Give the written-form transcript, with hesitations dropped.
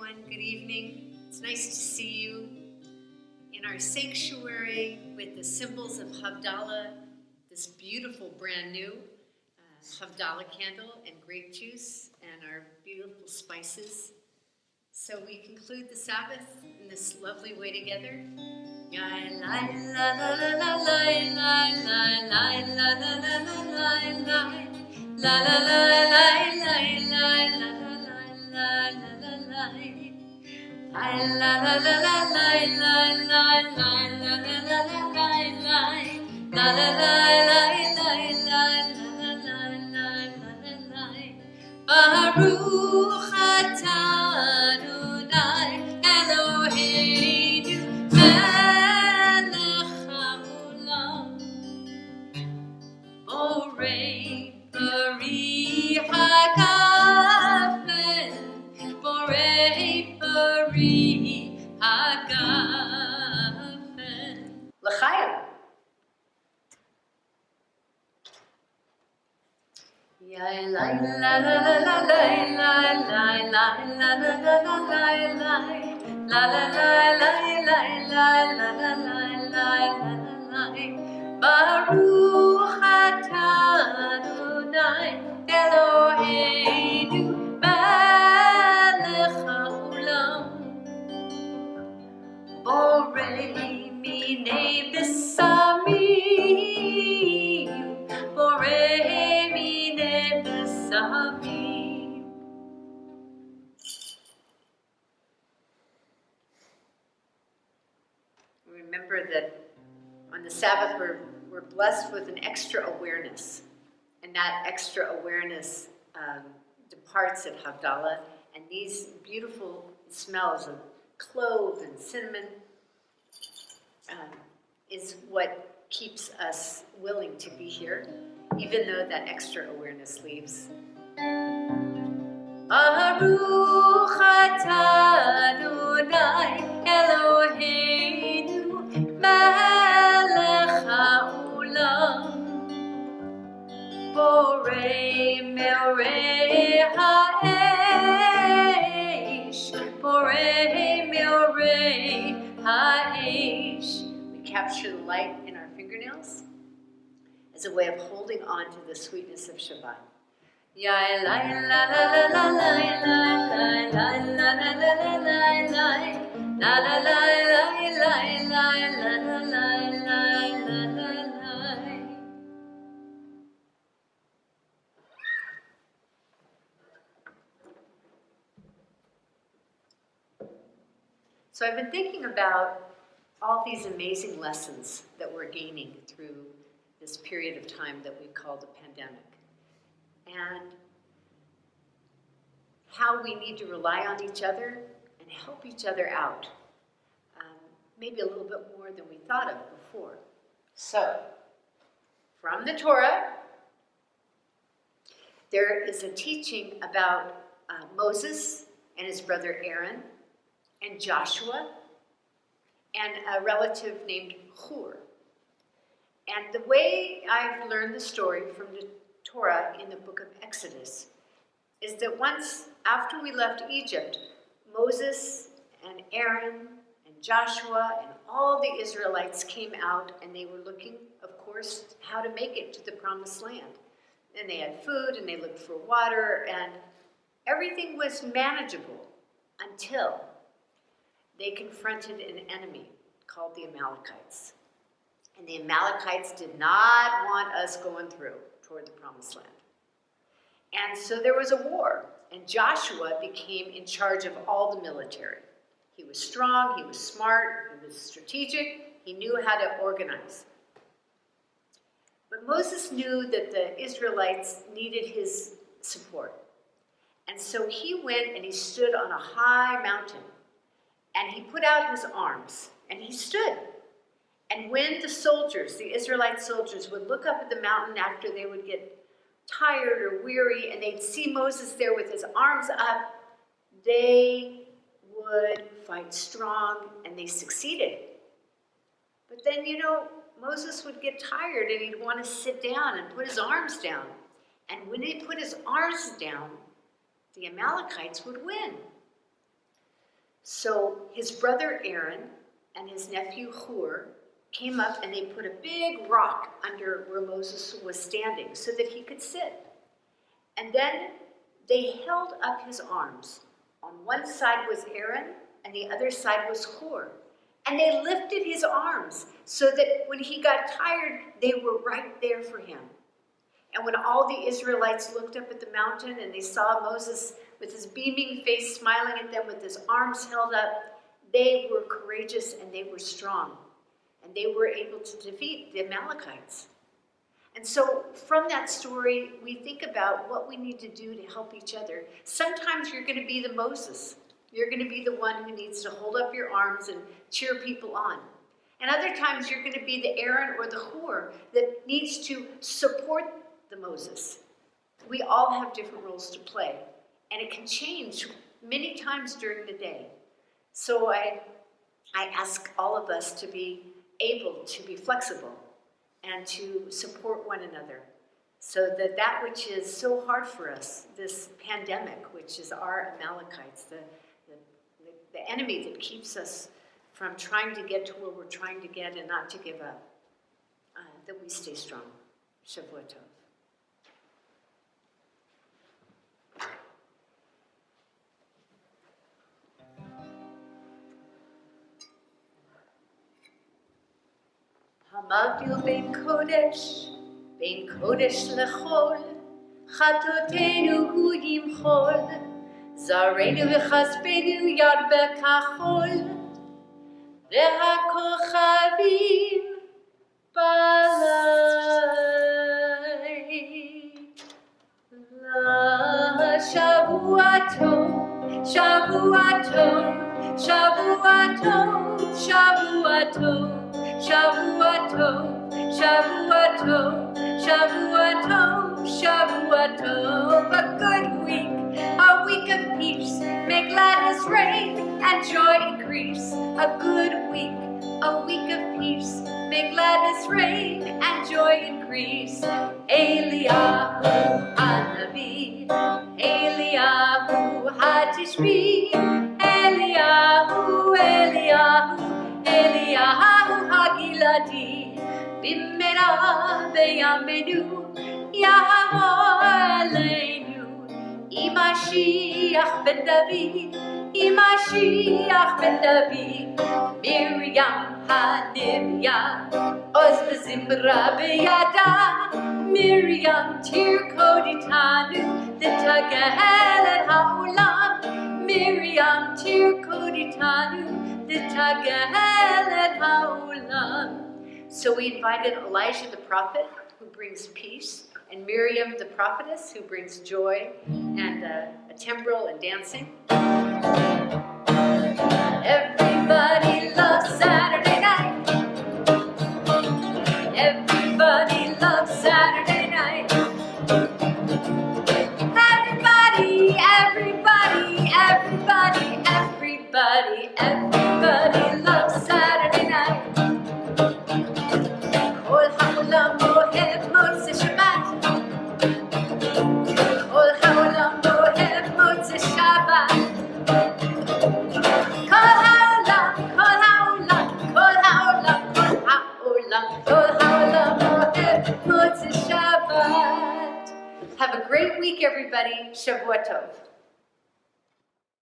everyone. Good evening. It's nice to see you in our sanctuary with the symbols of Havdalah, this beautiful brand new Havdalah candle and grape juice and our beautiful spices. So we conclude the Sabbath in this lovely way together. Baruch atah Adonai Eloheinu melech haolam borei pari hagafen borei pari hagafen l'chaim. Baruch atah Adonai Eloheinu melech haolam borei minei b'samim borei minei b'samim. Remember that on the Sabbath we're blessed with an extra awareness, and that extra awareness departs at Havdalah, and these beautiful smells of clove and cinnamon is what keeps us willing to be here, even though that extra awareness leaves. Baruch atah Adonai Eloheinu melech haolam borei meorei ha'esh borei meorei ha'esh. We capture the light in our fingernails as a way of holding on to the sweetness of Shabbat. So I've been thinking about all these amazing lessons that we're gaining through this period of time that we call the pandemic, and how we need to rely on each other and help each other out, maybe a little bit more than we thought of before. So, from the Torah, there is a teaching about Moses and his brother Aaron and Joshua and a relative named Hur. And the way I've learned the story from the Torah in the book of Exodus is that once after we left Egypt, Moses and Aaron and Joshua and all the Israelites came out, and they were looking, of course, how to make it to the promised land. And they had food and they looked for water, and everything was manageable until they confronted an enemy called the Amalekites. And the Amalekites did not want us going through toward the promised land. And so there was a war, and Joshua became in charge of all the military. He was strong, he was smart, he was strategic, he knew how to organize. But Moses knew that the Israelites needed his support. And so he went and he stood on a high mountain, and he put out his arms, and he stood. And when the soldiers, the Israelite soldiers, would look up at the mountain after they would get tired or weary, and they'd see Moses there with his arms up, they would fight strong, and they succeeded. But then, Moses would get tired, and he'd want to sit down and put his arms down. And when he put his arms down, the Amalekites would win. So his brother Aaron and his nephew Hur came up and they put a big rock under where Moses was standing so that he could sit. And then they held up his arms. On one side was Aaron and the other side was Hur. And they lifted his arms so that when he got tired, they were right there for him. And when all the Israelites looked up at the mountain and they saw Moses with his beaming face smiling at them with his arms held up, they were courageous and they were strong. And they were able to defeat the Amalekites. And so from that story, we think about what we need to do to help each other. Sometimes you're going to be the Moses. You're going to be the one who needs to hold up your arms and cheer people on. And other times you're going to be the Aaron or the Hur that needs to support the Moses. We all have different roles to play. And it can change many times during the day. So I ask all of us to be able to be flexible and to support one another so that which is so hard for us, this pandemic, which is our Amalekites, the enemy that keeps us from trying to get to where we're trying to get and not to give up, that we stay strong. Shavua Tov. Hamavdil ben kodesh lechol, chatotenu hu yimchol, zarenu v'chasbenu yad bekachol, v'hakochavim balay. Shavua tov, Shavua tov, Shavua tov, Shavua tov. Shavua tov, Shavua tov, Shavua tov, Shavua tov. A good week, a week of peace. May gladness reign and joy increase. A good week, a week of peace. May gladness reign and joy increase. Eliyahu Hanavi, Eliyahu Hatishbi, Eliyahu, Eliyahu, Eliyahu Hagiladi, Bimera Veyamenu, Yahweh Aleinu, Imashiach ben David, Imashiach ben David, Miriam Hanivya, Oz Zimra Beyada, Miriam Tirkoditanu, the Tagahelet Ha'ulam, Miriam Tirkoditanu, the Tagahelet Ha'ulam. So we invited Elijah the prophet, who brings peace, and Miriam the prophetess, who brings joy and a timbrel and dancing. Everybody loves Saturday night. Everybody loves Saturday night. Everybody, everybody, everybody, everybody, everybody loves Saturday night. Kol ha'olam ohev motzei Shabbat. Kol ha'olam ohev motzei Shabbat. Kol ha'olam, kol ha'olam, kol ha'olam, kol ha'olam, kol ha'olam ohev motzei Shabbat. Have a great week, everybody. Shavua Tov.